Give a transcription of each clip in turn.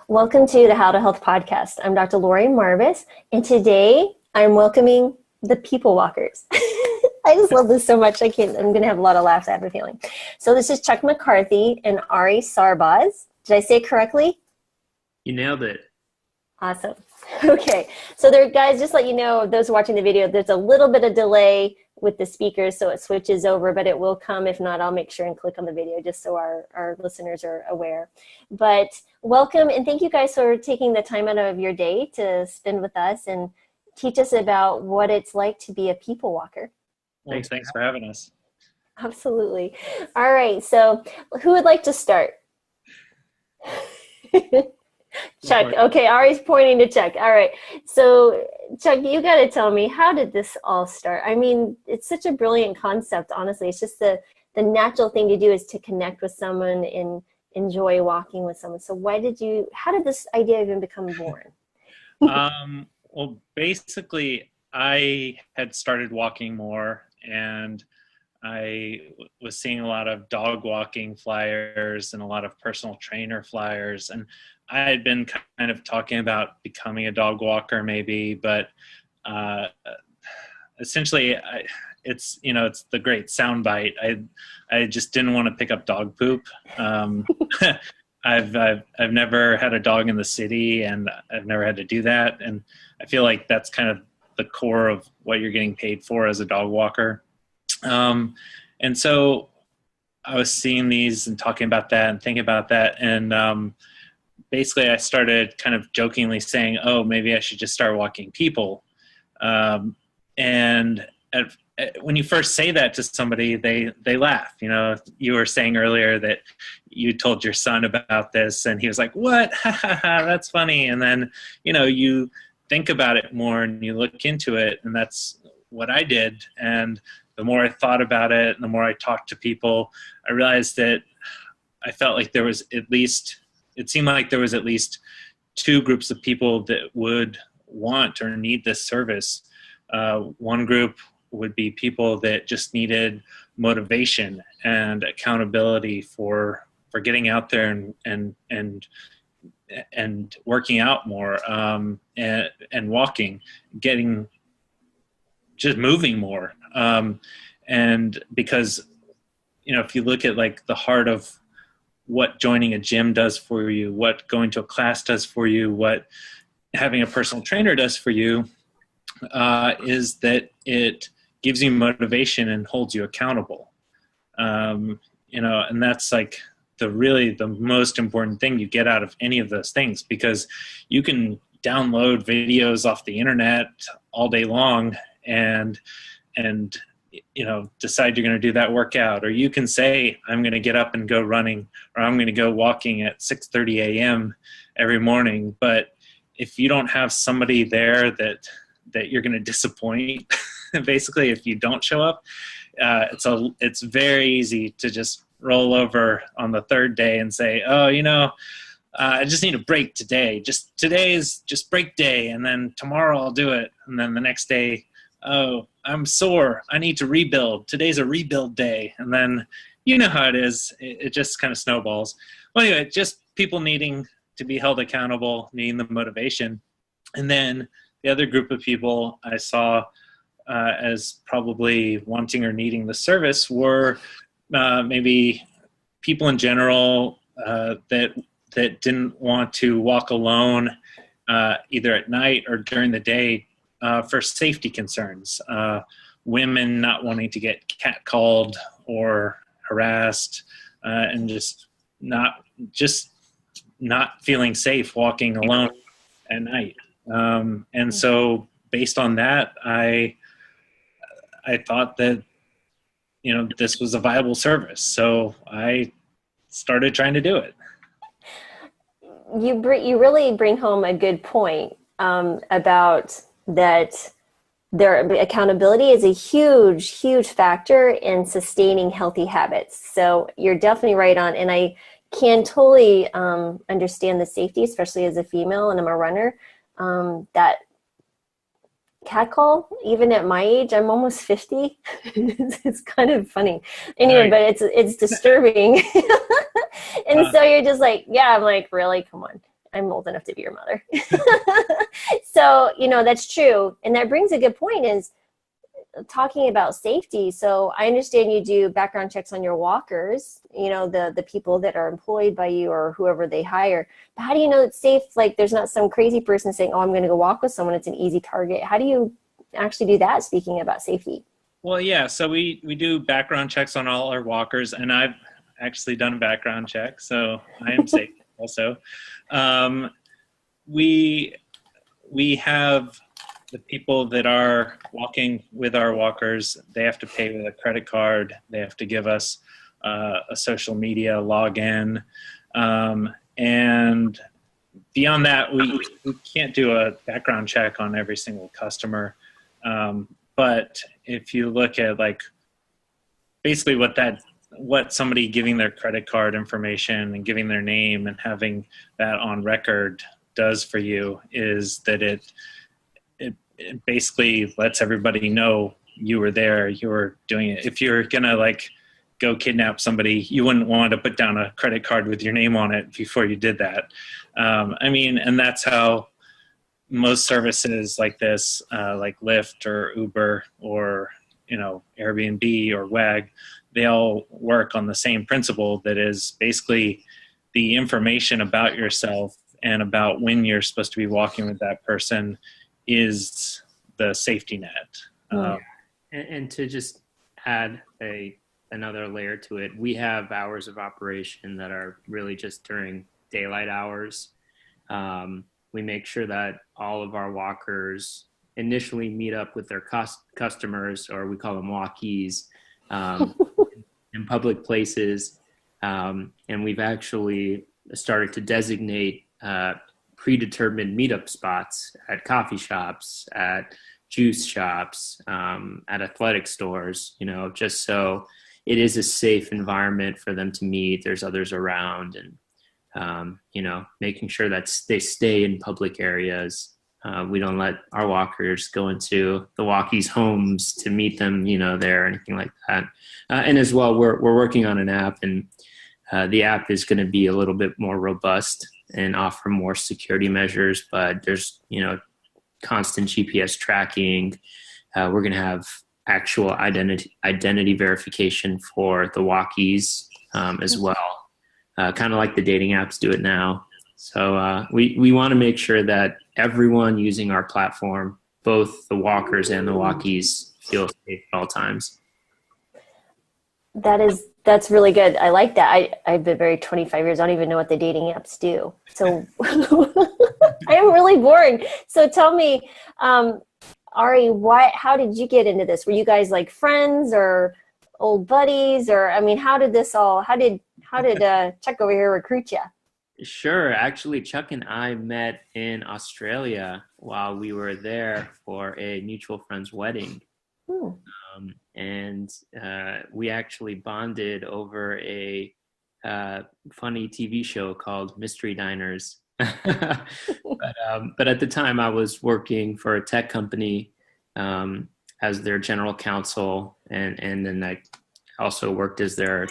Welcome to the How to Health podcast. I'm Dr. Lori Marvis, and today I'm welcoming the people walkers. I just love this so much. I'm going to have a lot of laughs, I have a feeling. So this is Chuck McCarthy and Ari Sarbaz. Did I say it correctly? You nailed it. Awesome. Okay. So there, guys, just let you know, those watching the video, there's a little bit of delay with the speakers, so it switches over, but it will come. If not, I'll make sure and click on the video just so our listeners are aware. But welcome, and thank you guys for taking the time out of your day to spend with us and teach us about what it's like to be a people walker. Thanks for having us. Absolutely. All right, so who would like to start? Chuck. Okay, Ari's pointing to Chuck. All right. So, Chuck, you got to tell me, how did this all start? I mean, it's such a brilliant concept, honestly. It's just the natural thing to do is to connect with someone and enjoy walking with someone. So how did this idea even become born? Well, basically, I had started walking more, and I was seeing a lot of dog walking flyers and a lot of personal trainer flyers. And I had been kind of talking about becoming a dog walker maybe, but essentially it's the great soundbite. I just didn't want to pick up dog poop. I've never had a dog in the city, and I've never had to do that. And I feel like that's kind of the core of what you're getting paid for as a dog walker. And so I was seeing these and talking about that and thinking about that. And basically I started kind of jokingly saying, oh, maybe I should just start walking people. And when you first say that to somebody, they laugh. You know, you were saying earlier that you told your son about this and he was like, what? That's funny. And then, you think about it more and you look into it, and that's what I did. And the more I thought about it and the more I talked to people, I realized that I felt like it seemed like there was at least two groups of people that would want or need this service. One group would be people that just needed motivation and accountability for getting out there and working out more, and walking, just moving more. And because, if you look at like the heart of what joining a gym does for you, what going to a class does for you, what having a personal trainer does for you, is that it gives you motivation and holds you accountable. And that's like the most important thing you get out of any of those things, because you can download videos off the internet all day long and decide you're going to do that workout, or you can say, I'm going to get up and go running, or I'm going to go walking at 6:30 a.m. every morning. But if you don't have somebody there that you're going to disappoint, basically, if you don't show up, it's very easy to just roll over on the third day and say, oh, I just need a break today. Today is just break day, and then tomorrow I'll do it. And then the next day, oh, I'm sore, I need to rebuild. Today's a rebuild day. And then you know how it is. It just kind of snowballs. Well, anyway, just people needing to be held accountable, needing the motivation. And then the other group of people I saw as probably wanting or needing the service were maybe people in general that didn't want to walk alone either at night or during the day for safety concerns. Women not wanting to get catcalled or harassed, and just not feeling safe walking alone at night. And so based on that, I thought that, this was a viable service. So I started trying to do it. You really bring home a good point about that. Their accountability is a huge, huge factor in sustaining healthy habits. So you're definitely right on. And I can totally understand the safety, especially as a female and I'm a runner, that catcall, even at my age, I'm almost 50. It's kind of funny. Anyway, but it's disturbing. And so you're just like, yeah, I'm like, really? Come on. I'm old enough to be your mother. So, that's true. And that brings a good point, is talking about safety. So I understand you do background checks on your walkers, the people that are employed by you or whoever they hire. But how do you know it's safe? Like, there's not some crazy person saying, oh, I'm going to go walk with someone. It's an easy target. How do you actually do that, speaking about safety? Well, yeah, so we do background checks on all our walkers, and I've actually done a background check, so I am safe also. We have the people that are walking with our walkers, they have to pay with a credit card. They have to give us a social media login. And beyond that, we can't do a background check on every single customer. But if you look at basically what somebody giving their credit card information and giving their name and having that on record does for you, is that it basically lets everybody know you were there, you were doing it. If you're gonna go kidnap somebody, you wouldn't want to put down a credit card with your name on it before you did that. And that's how most services like this, like Lyft or Uber or Airbnb or WAG, they all work on the same principle, that is basically the information about yourself and about when you're supposed to be walking with that person is the safety net. And to just add another layer to it, we have hours of operation that are really just during daylight hours. We make sure that all of our walkers initially meet up with their customers, or we call them walkies, in public places. And we've actually started to designate predetermined meetup spots at coffee shops, at juice shops, at athletic stores, just so it is a safe environment for them to meet. There's others around, and, making sure that they stay in public areas. We don't let our walkers go into the walkies' homes to meet them, there or anything like that. And as well, we're working on an app, and the app is going to be a little bit more robust and offer more security measures, but there's, constant GPS tracking. We're going to have actual identity verification for the walkies as well, kind of like the dating apps do it now. So we want to make sure that everyone using our platform, both the walkers and the walkies, feel safe at all times. That's really good. I like that. I've been married 25 years. I don't even know what the dating apps do. So I am really boring. So tell me, Ari, how did you get into this? Were you guys like friends or old buddies, or how did Chuck over here recruit you? Sure. Actually, Chuck and I met in Australia while we were there for a mutual friend's wedding. And we actually bonded over a funny TV show called Mystery Diners. But at the time, I was working for a tech company as their general counsel, and then I also worked as their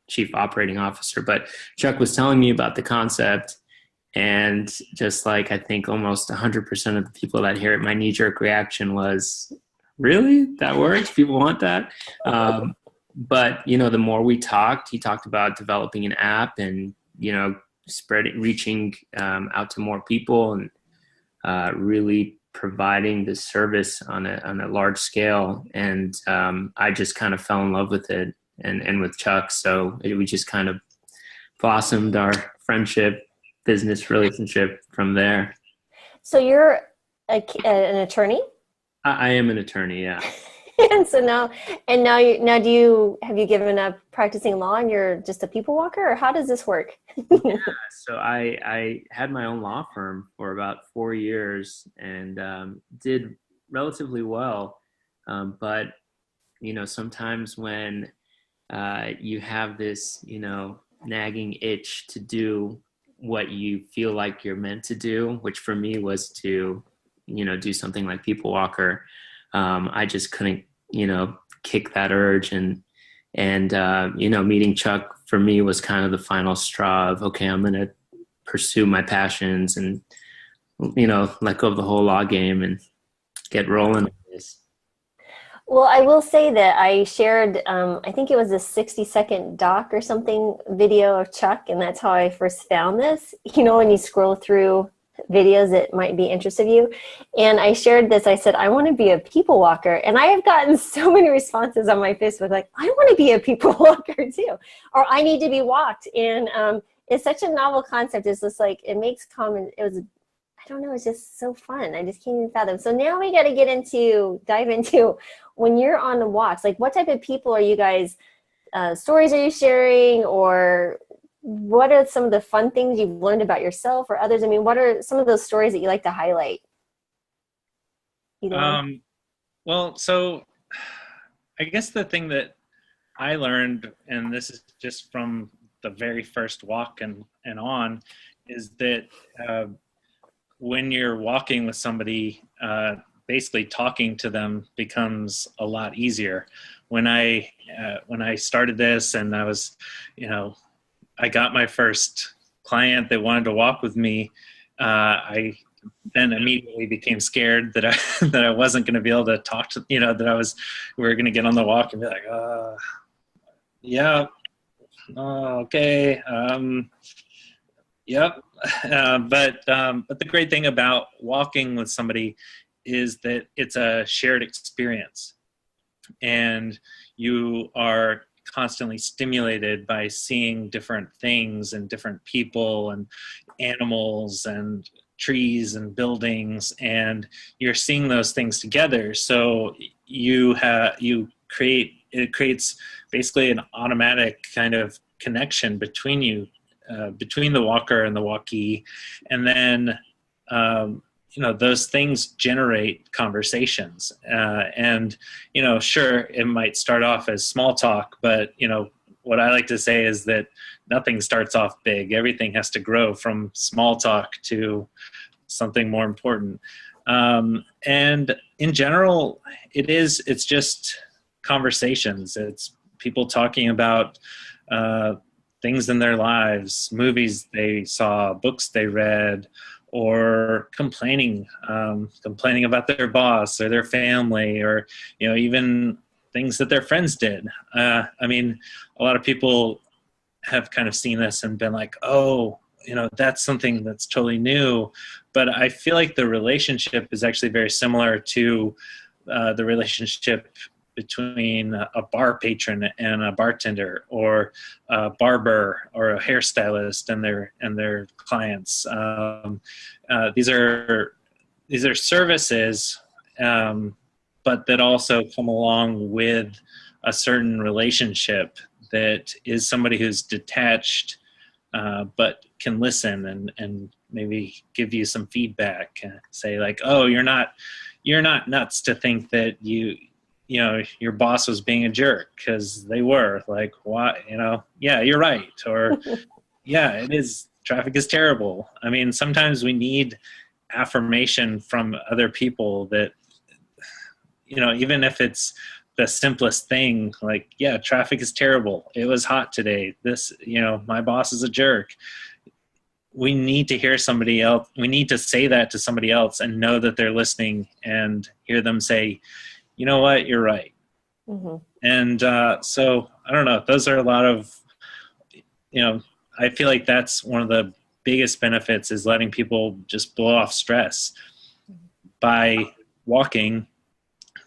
chief operating officer. But Chuck was telling me about the concept, and just like I think almost 100% of the people that hear it, my knee-jerk reaction was, really? That works? People want that? But, the more we talked, he talked about developing an app and, reaching out to more people and really providing this service on a large scale. And I just kind of fell in love with it and with Chuck. So we just kind of blossomed our friendship, business relationship from there. So you're an attorney? I am an attorney, yeah. And so now have you given up practicing law and you're just a people walker, or how does this work? Yeah, so I had my own law firm for about 4 years and did relatively well. But, sometimes when you have this, nagging itch to do what you feel like you're meant to do, which for me was to do something like People Walker. I just couldn't, kick that urge, and meeting Chuck for me was kind of the final straw of, okay, I'm going to pursue my passions and, let go of the whole law game and get rolling with this. Well, I will say that I shared, I think it was a 60-second doc or something video of Chuck, and that's how I first found this. When you scroll through videos that might be interest of you. And I shared this, I said, I want to be a people walker. And I have gotten so many responses on my Facebook, like, I want to be a people walker too, or I need to be walked. And it's such a novel concept. It's just like, it makes common, I don't know, it's just so fun. I just can't even fathom. So now we got to dive into when you're on the walks, like what type of people are you guys, stories are you sharing, or what are some of the fun things you've learned about yourself or others? I mean, what are some of those stories that you like to highlight? Well, so I guess the thing that I learned, and this is just from the very first walk and on, is that when you're walking with somebody, basically talking to them becomes a lot easier. When I started this and I was, I got my first client that wanted to walk with me, I then immediately became scared that I wasn't going to be able to talk to, we were going to get on the walk and be like, yeah, okay, yep. But the great thing about walking with somebody is that it's a shared experience, and you are constantly stimulated by seeing different things and different people and animals and trees and buildings, and you're seeing those things together. So it creates basically an automatic kind of connection between you, between the walker and the walkie. And then, those things generate conversations. And, sure, it might start off as small talk, but, what I like to say is that nothing starts off big. Everything has to grow from small talk to something more important. And in general, it's just conversations. It's people talking about things in their lives, movies they saw, books they read, or complaining about their boss or their family, or even things that their friends did. I mean, a lot of people have kind of seen this and been like, oh, that's something that's totally new. But I feel like the relationship is actually very similar to the relationship between a bar patron and a bartender, or a barber or a hairstylist and their clients. These are services, but that also come along with a certain relationship that is somebody who's detached, but can listen and maybe give you some feedback and say like, oh, you're not nuts to think that your boss was being a jerk, because they were. Like, why, yeah, you're right. Or yeah, it is, traffic is terrible. I mean, sometimes we need affirmation from other people that, even if it's the simplest thing, like, yeah, traffic is terrible. It was hot today. This, my boss is a jerk. We need to hear somebody else. We need to say that to somebody else and know that they're listening, and hear them say, you know what, you're right. Mm-hmm. And so I don't know, those are a lot of, I feel like that's one of the biggest benefits, is letting people just blow off stress by walking,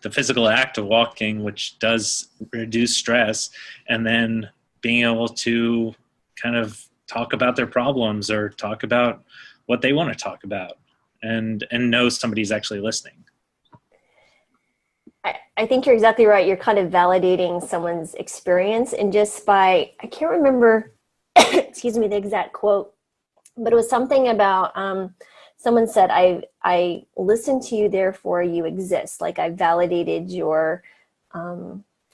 the physical act of walking, which does reduce stress, and then being able to kind of talk about their problems or talk about what they want to talk about, and know somebody's actually listening. I think you're exactly right. You're kind of validating someone's experience, and just by, I can't remember, excuse me, the exact quote, but it was something about, someone said, I listened to you, therefore you exist. Like, I validated your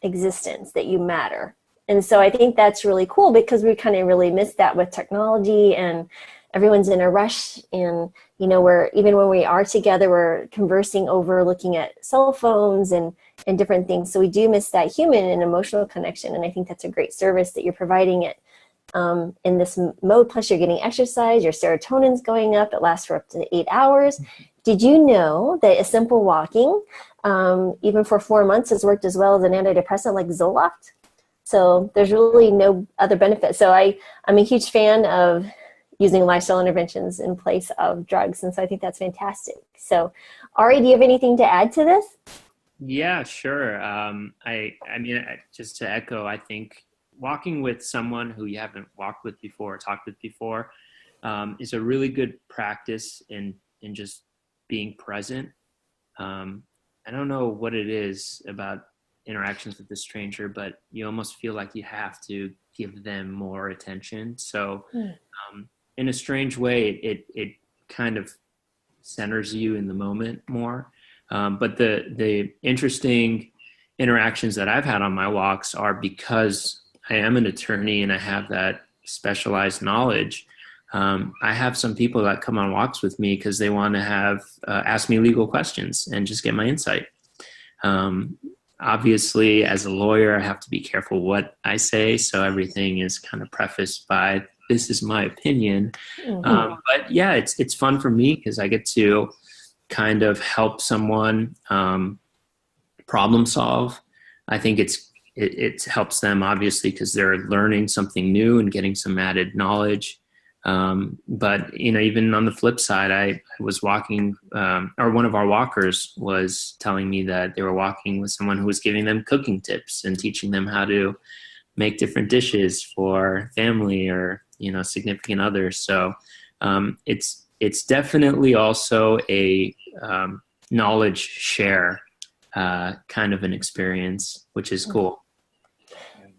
existence, that you matter. And so I think that's really cool, because we kind of really miss that with technology, and everyone's in a rush, and even when we are together, we're conversing over looking at cell phones and different things. So we do miss that human and emotional connection. And I think that's a great service that you're providing it in this mode, plus you're getting exercise, your serotonin's going up, it lasts for up to 8 hours. Did you know that a simple walking, even for 4 months, has worked as well as an antidepressant like Zoloft? So there's really no other benefit. So I'm a huge fan of using lifestyle interventions in place of drugs. And so I think that's fantastic. So Ari, do you have anything to add to this? Yeah, sure. Just to echo, I think walking with someone who you haven't walked with before or talked with before is a really good practice in just being present. I don't know what it is about interactions with a stranger, but you almost feel like you have to give them more attention. So in a strange way, it kind of centers you in the moment more. But the interesting interactions that I've had on my walks are because I am an attorney and I have that specialized knowledge. I have some people that come on walks with me because they want to ask me legal questions and just get my insight. Obviously, as a lawyer, I have to be careful what I say. So everything is kind of prefaced by, this is my opinion. But yeah, it's fun for me because I get to kind of help someone problem solve. I think it helps them obviously because they're learning something new and getting some added knowledge. But even on the flip side, I was walking, or one of our walkers was telling me that they were walking with someone who was giving them cooking tips and teaching them how to make different dishes for family or significant others. So it's definitely also a knowledge share kind of an experience, which is cool.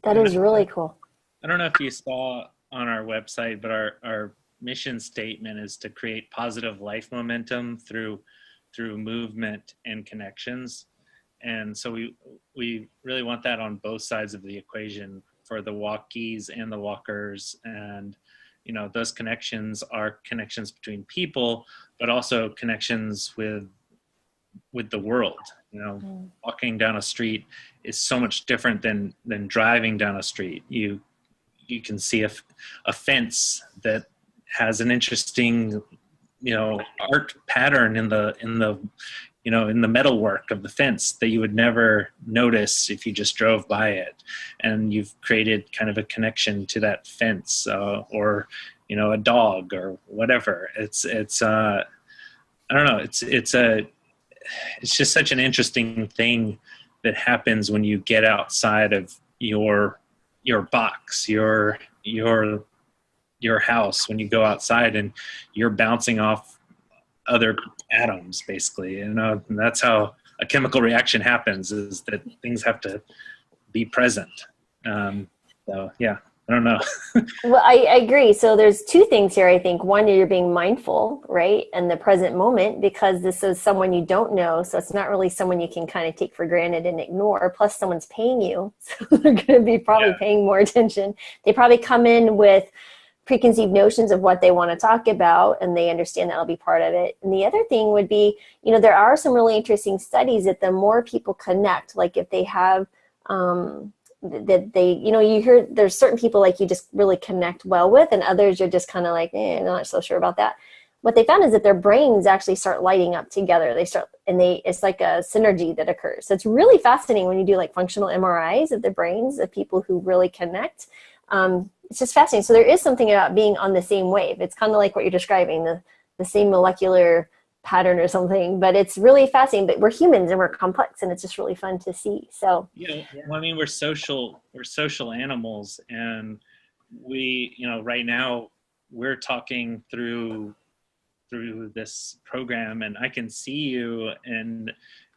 That is really cool. I don't know if you saw on our website, but our mission statement is to create positive life momentum through movement and connections. And so we really want that on both sides of the equation for the walkies and the walkers. And those connections are connections between people, but also connections with the world. Walking down a street is so much different than driving down a street. You can see a fence that has an interesting, art pattern in the metalwork of the fence that you would never notice if you just drove by it. And you've created kind of a connection to that fence, or a dog or whatever. It's I don't know. It's just such an interesting thing that happens when you get outside of your box, your house, when you go outside and you're bouncing off other atoms, basically. And that's how a chemical reaction happens, is that things have to be present. So yeah, I don't know. Well, I agree. So there's two things here, I think. One, you're being mindful, right? And the present moment, because this is someone you don't know. So it's not really someone you can kind of take for granted and ignore. Plus someone's paying you. So they're going to be probably paying more attention. They probably come in with preconceived notions of what they want to talk about, and they understand that'll be part of it. And the other thing would be, there are some really interesting studies that the more people connect, like if they have, that they, you hear there's certain people like you just really connect well with, and others you're just kind of like, I'm not so sure about that. What they found is that their brains actually start lighting up together. It's like a synergy that occurs. So it's really fascinating when you do like functional MRIs of the brains of people who really connect. It's just fascinating. So there is something about being on the same wave. It's kind of like what you're describing, the same molecular pattern or something, but it's really fascinating. But we're humans and we're complex, and it's just really fun to see. So we're social animals, and we right now we're talking through this program, and I can see you and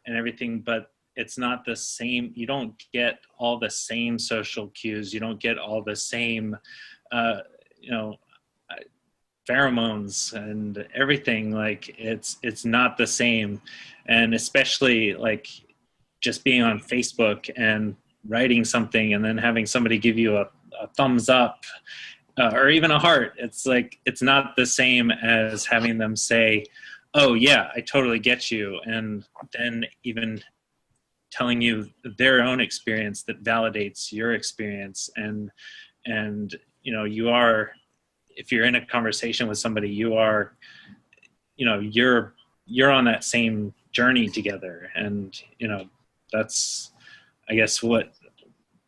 everything, but it's not the same. You don't get all the same social cues. You don't get all the same pheromones and everything. Like it's not the same. And especially like just being on Facebook and writing something and then having somebody give you a thumbs up or even a heart. It's like, it's not the same as having them say, oh yeah, I totally get you. And then even telling you their own experience that validates your experience. And you are, if you're in a conversation with somebody, you are, you're on that same journey together. And, that's, I guess, what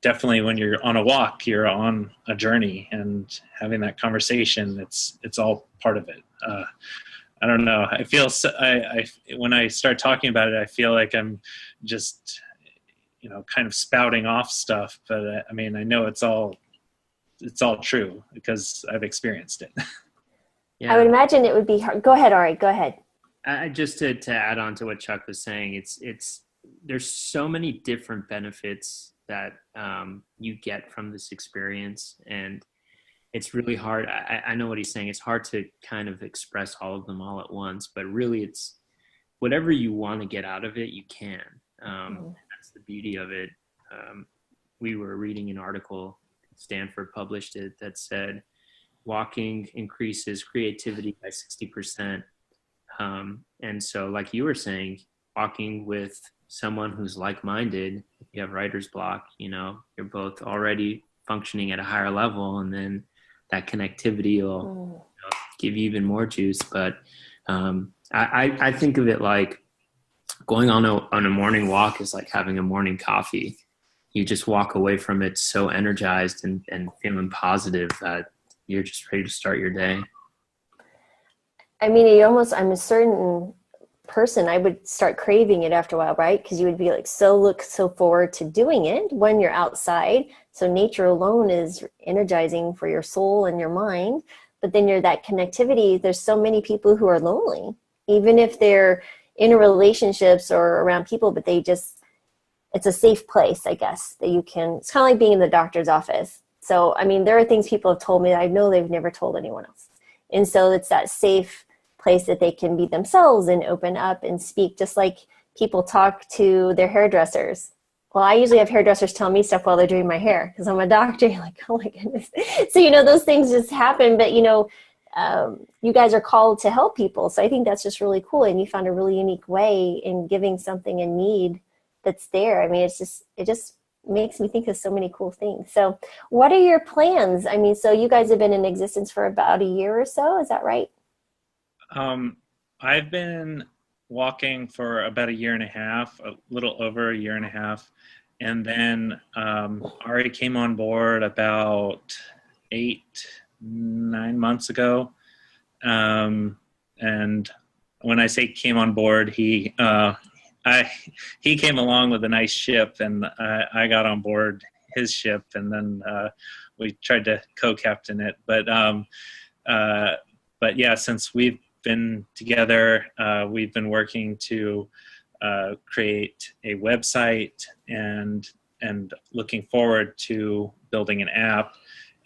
definitely when you're on a walk, you're on a journey, and having that conversation, it's all part of it. I don't know. I feel when I start talking about it, I feel like I'm just, kind of spouting off stuff, but I mean, I know it's all true because I've experienced it. Yeah. I would imagine it would be hard. Go ahead, Ari. Go ahead. Just to add on to what Chuck was saying, it's there's so many different benefits that you get from this experience, and it's really hard. I know what he's saying. It's hard to kind of express all of them all at once, but really, it's whatever you want to get out of it, you can. That's the beauty of it. We were reading an article, Stanford published it, that said walking increases creativity by 60%. And so, like you were saying, walking with someone who's like-minded, if you have writer's block, you're both already functioning at a higher level, and then that connectivity will give you even more juice. But I think of it like going on a morning walk is like having a morning coffee. You just walk away from it so energized and feeling positive that you're just ready to start your day. I mean, I'm a certain person, I would start craving it after a while, right? Because you would be like, look so forward to doing it when you're outside. So nature alone is energizing for your soul and your mind. But then that connectivity, there's so many people who are lonely, even if they're in relationships or around people, but it's a safe place, I guess, that you can, it's kind of like being in the doctor's office. So, I mean, there are things people have told me that I know they've never told anyone else. And so it's that safe place that they can be themselves and open up and speak, just like people talk to their hairdressers. Well, I usually have hairdressers tell me stuff while they're doing my hair because I'm a doctor. You're like, oh my goodness. So, those things just happen, but you guys are called to help people. So I think that's just really cool. And you found a really unique way in giving something a need that's there. I mean, it just makes me think of so many cool things. So what are your plans? I mean, so you guys have been in existence for about a year or so. Is that right? I've been walking for about a year and a half, a little over a year and a half. And then Ari came on board about 8-9 months ago. And when I say came on board, he came along with a nice ship, and I got on board his ship, and then we tried to co-captain it. But yeah, since we've been together, we've been working to create a website and looking forward to building an app.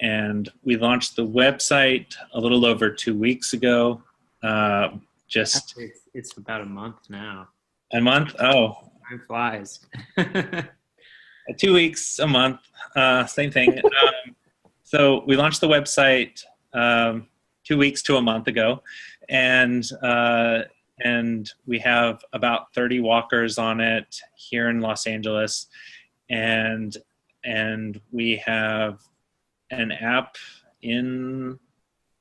And we launched the website a little over 2 weeks ago. Actually, it's about a month now. A month? Oh. Time flies. 2 weeks, a month, same thing. So we launched the website 2 weeks to a month ago, and we have about 30 walkers on it here in Los Angeles, and we have an app in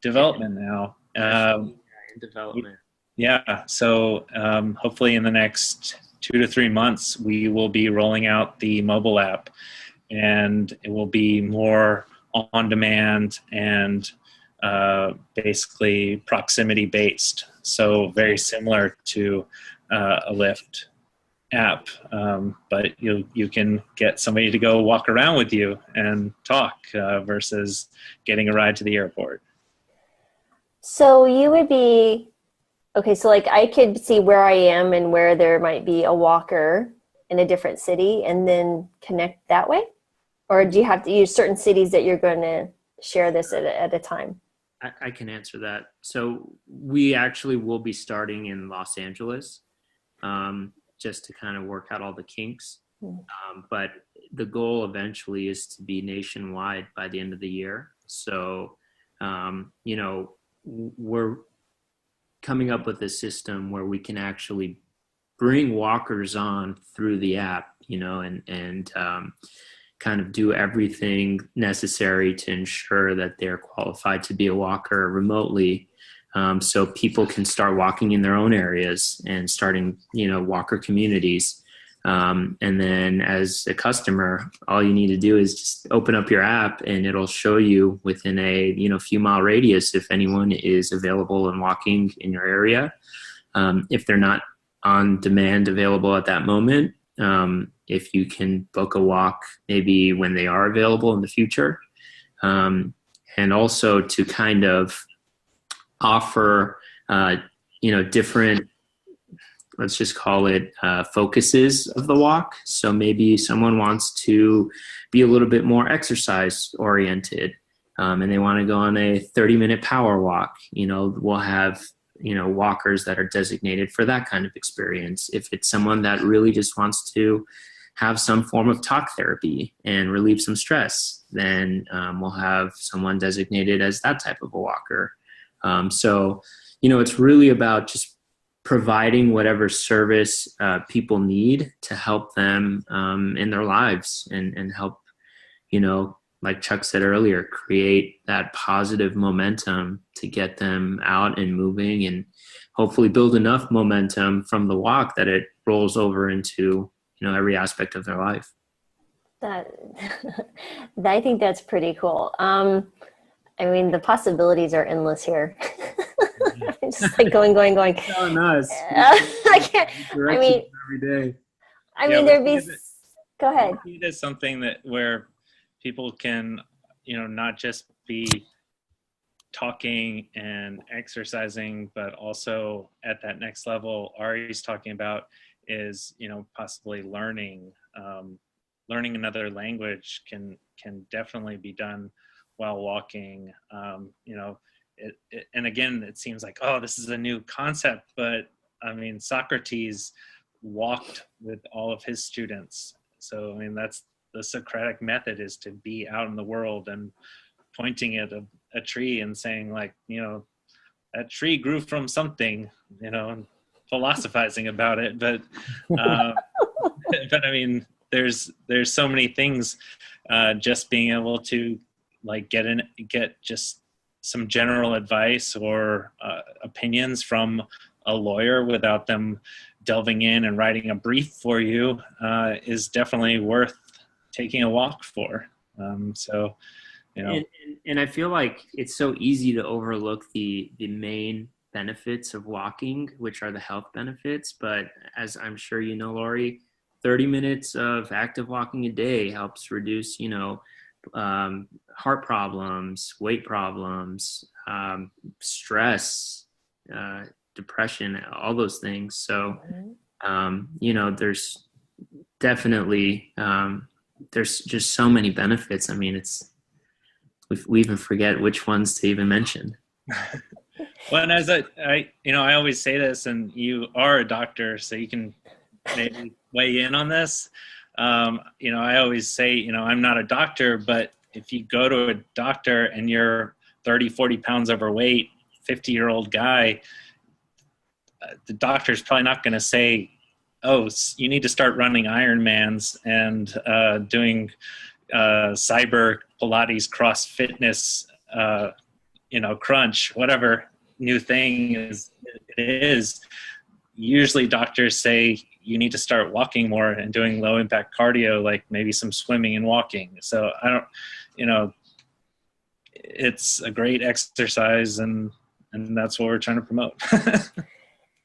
development now. In development. Yeah, so hopefully in the next 2 to 3 months, we will be rolling out the mobile app, and it will be more on demand and basically proximity based. So very similar to a Lyft app, but you can get somebody to go walk around with you and talk versus getting a ride to the airport. So you would be, okay, so like I could see where I am and where there might be a walker in a different city and then connect that way? Or do you have to use certain cities that you're going to share this at a time? I can answer that. So we actually will be starting in Los Angeles, just to kind of work out all the kinks. But the goal eventually is to be nationwide by the end of the year. So, we're coming up with a system where we can actually bring walkers on through the app, and kind of do everything necessary to ensure that they're qualified to be a walker remotely. So people can start walking in their own areas and starting, walker communities. And then as a customer, all you need to do is just open up your app and it'll show you within a, few mile radius if anyone is available and walking in your area. If they're not on demand available at that moment, if you can book a walk maybe when they are available in the future. And also to kind of offer, different, let's just call it focuses of the walk. So maybe someone wants to be a little bit more exercise oriented, and they want to go on a 30-minute power walk. We'll have, walkers that are designated for that kind of experience. If it's someone that really just wants to have some form of talk therapy and relieve some stress, then we'll have someone designated as that type of a walker. So, it's really about just providing whatever service people need to help them in their lives and help, like Chuck said earlier, create that positive momentum to get them out and moving, and hopefully build enough momentum from the walk that it rolls over into, every aspect of their life. I think that's pretty cool. The possibilities are endless here. Just like going. Oh, nice. I can't. Every day. There'd be. Go ahead. It is something where people can, not just be talking and exercising, but also at that next level Ari's talking about is, possibly learning. Learning another language can definitely be done while walking. And again, it seems like, oh, this is a new concept, but Socrates walked with all of his students. So, that's the Socratic method, is to be out in the world and pointing at a tree and saying, like, that tree grew from something, and philosophizing about it. But, there's so many things, just being able to like get just some general advice or opinions from a lawyer without them delving in and writing a brief for you is definitely worth taking a walk for. And I feel like it's so easy to overlook the main benefits of walking, which are the health benefits. But as I'm sure Lori, 30 minutes of active walking a day helps reduce, heart problems, weight problems, stress, depression, all those things. So, there's definitely, there's just so many benefits. We even forget which ones to even mention. Well, and as I always say this, and you are a doctor, so you can maybe weigh in on this. I always say, I'm not a doctor, but if you go to a doctor and you're 30, 40 pounds overweight, 50-year-old guy, the doctor's probably not going to say, oh, you need to start running Ironmans and doing cyber Pilates, cross fitness, crunch, whatever new thing it is. Usually doctors say you need to start walking more and doing low impact cardio, like maybe some swimming and walking. So it's a great exercise, and that's what we're trying to promote.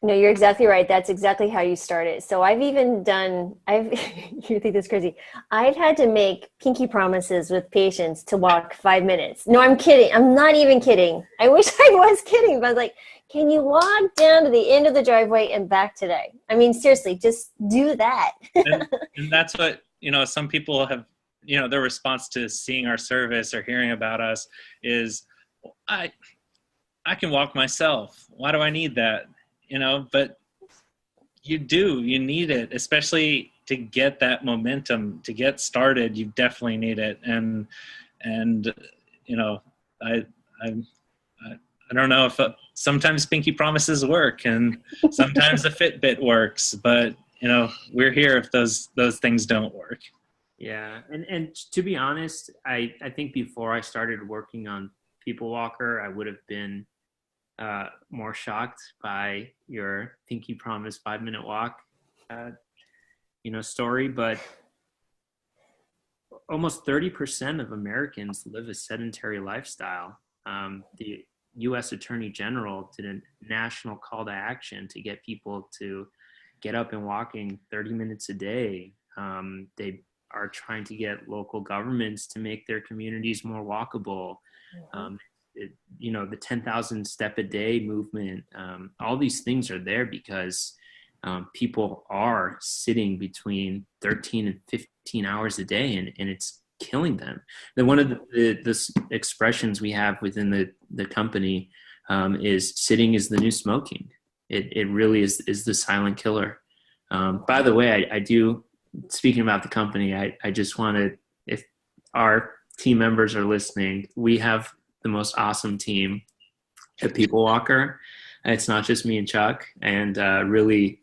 No, you're exactly right. That's exactly how you start it. So I've even done, you think this is crazy. I've had to make pinky promises with patients to walk 5 minutes. No, I'm kidding. I'm not even kidding. I wish I was kidding, but I was like, can you walk down to the end of the driveway and back today? Seriously, just do that. and that's what, some people have, their response to seeing our service or hearing about us is, I can walk myself. Why do I need that? But you need it, especially to get that momentum, to get started. You definitely need it. And I don't know if sometimes pinky promises work and sometimes the Fitbit works, but we're here if those things don't work. Yeah, and to be honest, I think before I started working on People Walker, I would have been more shocked by your Pinky Promise 5 minute walk, uh, story. But almost 30% of Americans live a sedentary lifestyle. The U.S. Attorney General did a national call to action to get people to get up and walking 30 minutes a day. They are trying to get local governments to make their communities more walkable. The 10,000 step a day movement, all these things are there because people are sitting between 13 and 15 hours a day, and it's killing them. Then one of the expressions we have within the company is sitting is the new smoking. It really is the silent killer. By the way, I do, speaking about the company, I just wanted, if our team members are listening, we have the most awesome team at People Walker. It's not just me and Chuck, and really,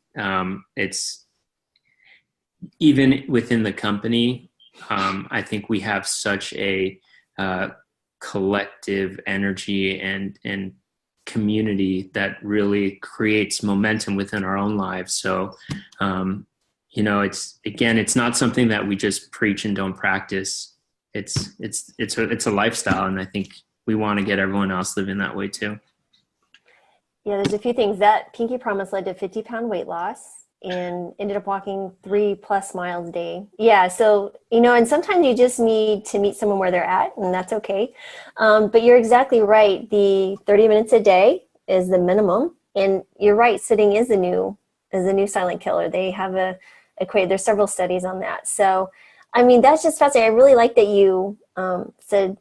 it's even within the company. I think we have such a collective energy and community that really creates momentum within our own lives. So, it's not something that we just preach and don't practice. It's a lifestyle, and I think we want to get everyone else living that way too. Yeah, there's a few things. That Pinky Promise led to 50-pound weight loss and ended up walking 3+ miles a day. Yeah, so, and sometimes you just need to meet someone where they're at, and that's okay. But you're exactly right. The 30 minutes a day is the minimum. And you're right, sitting is the new silent killer. They have there's several studies on that. So, I mean, that's just fascinating. I really like that you said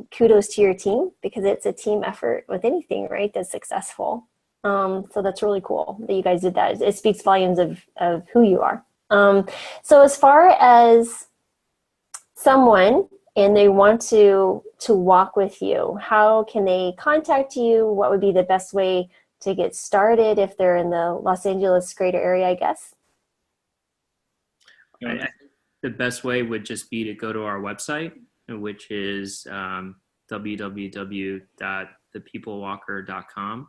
kudos to your team, because it's a team effort with anything, right, that's successful. So that's really cool that you guys did that. It speaks volumes of who you are. So as far as someone and they want to walk with you, how can they contact you? What would be the best way to get started if they're in the Los Angeles greater area, I guess? I think the best way would just be to go to our website, which is www.thepeoplewalker.com.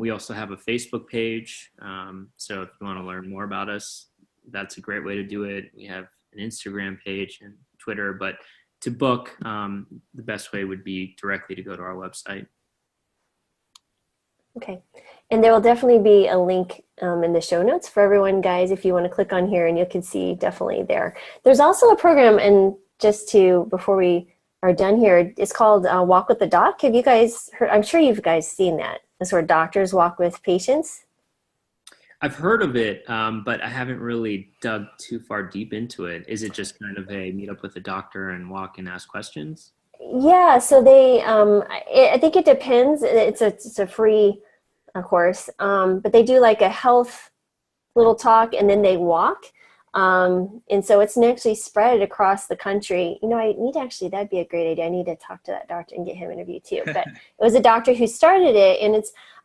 We also have a Facebook page. So if you want to learn more about us, that's a great way to do it. We have an Instagram page and Twitter, but to book, the best way would be directly to go to our website. Okay. And there will definitely be a link in the show notes for everyone, guys, if you want to click on here, and you can see definitely there. There's also a program, and before we are done here, it's called Walk with the Doc. Have you guys heard? I'm sure you've guys seen that. That's where doctors walk with patients. I've heard of it, but I haven't really dug too far deep into it. Is it just kind of a meet up with a doctor and walk and ask questions? Yeah, so they, I think it depends. It's a free course, but they do like a health little talk, and then they walk. And so it's actually spread across the country. That'd be a great idea. I need to talk to that doctor and get him interviewed too. But it was a doctor who started it, and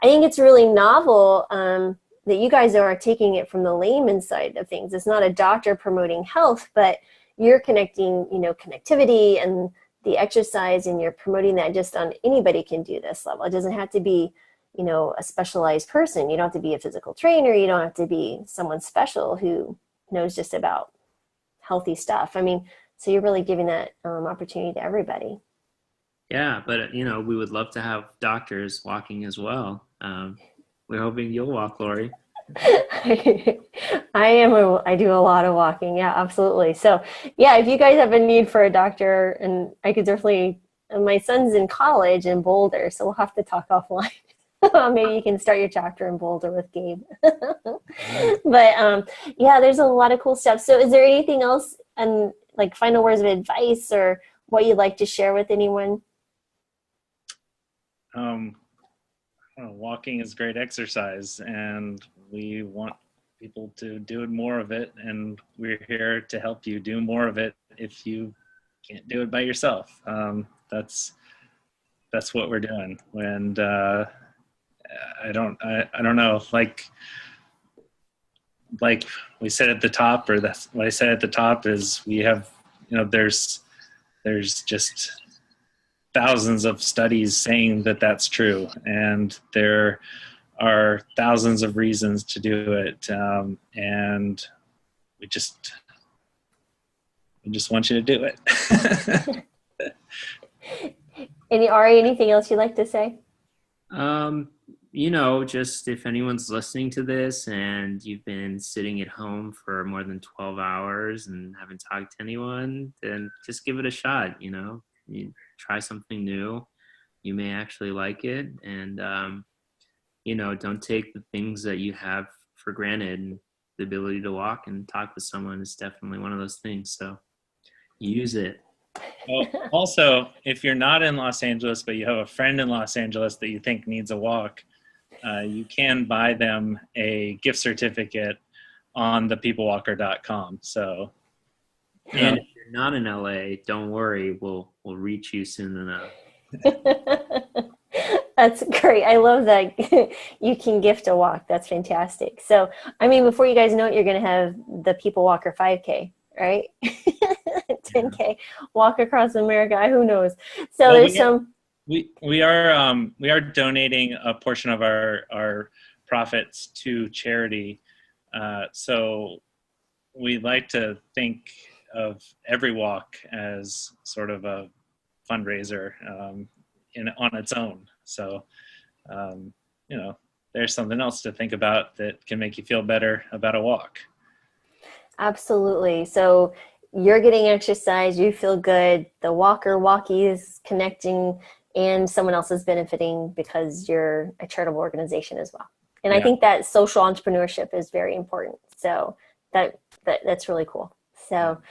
I think it's really novel that you guys are taking it from the layman side of things. It's not a doctor promoting health, but you're connecting, connectivity and the exercise, and you're promoting that just on anybody can do this level. It doesn't have to be, a specialized person. You don't have to be a physical trainer. You don't have to be someone special who knows just about healthy stuff. I mean, so you're really giving that opportunity to everybody. Yeah, but we would love to have doctors walking as well. We're hoping you'll walk, Lori. I do a lot of walking. Yeah, absolutely. So yeah, if you guys have a need for a doctor, and I could definitely, my son's in college in Boulder, so we'll have to talk offline. Maybe you can start your chapter in Boulder with Gabe. But yeah, there's a lot of cool stuff. So is there anything else, and like final words of advice or what you'd like to share with anyone? Walking is great exercise, and we want people to do more of it, and we're here to help you do more of it if you can't do it by yourself. That's what we're doing. And I don't know, like, like we said at the top, or that's what I said at the top, is we have, there's just thousands of studies saying that that's true, and there are thousands of reasons to do it, and we just want you to do it. Ari, anything else you'd like to say? Just if anyone's listening to this and you've been sitting at home for more than 12 hours and haven't talked to anyone, then just give it a shot. You try something new. You may actually like it. And, don't take the things that you have for granted. And the ability to walk and talk with someone is definitely one of those things. So use it. Well, also, if you're not in Los Angeles, but you have a friend in Los Angeles that you think needs a walk, you can buy them a gift certificate on thepeoplewalker.com. So, and if you're not in LA, don't worry, we'll reach you soon enough. That's great. I love that you can gift a walk. That's fantastic. So, before you guys know it, you're going to have the People Walker 5K, right? 10K walk across America. Who knows? So well, there's some. We are donating a portion of our profits to charity. So we like to think of every walk as sort of a fundraiser on its own. So there's something else to think about that can make you feel better about a walk. Absolutely. So you're getting exercise, you feel good, the walkie is connecting, and someone else is benefiting because you're a charitable organization as well. And yeah. I think that social entrepreneurship is very important. So that's really cool. So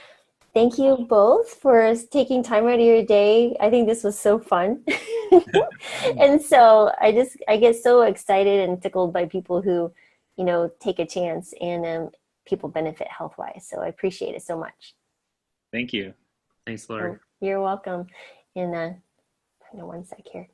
thank you both for taking time out of your day. I think this was so fun. And so I get so excited and tickled by people who, take a chance and people benefit health-wise. So I appreciate it so much. Thank you. Thanks, Lori. You're welcome. And one sec here.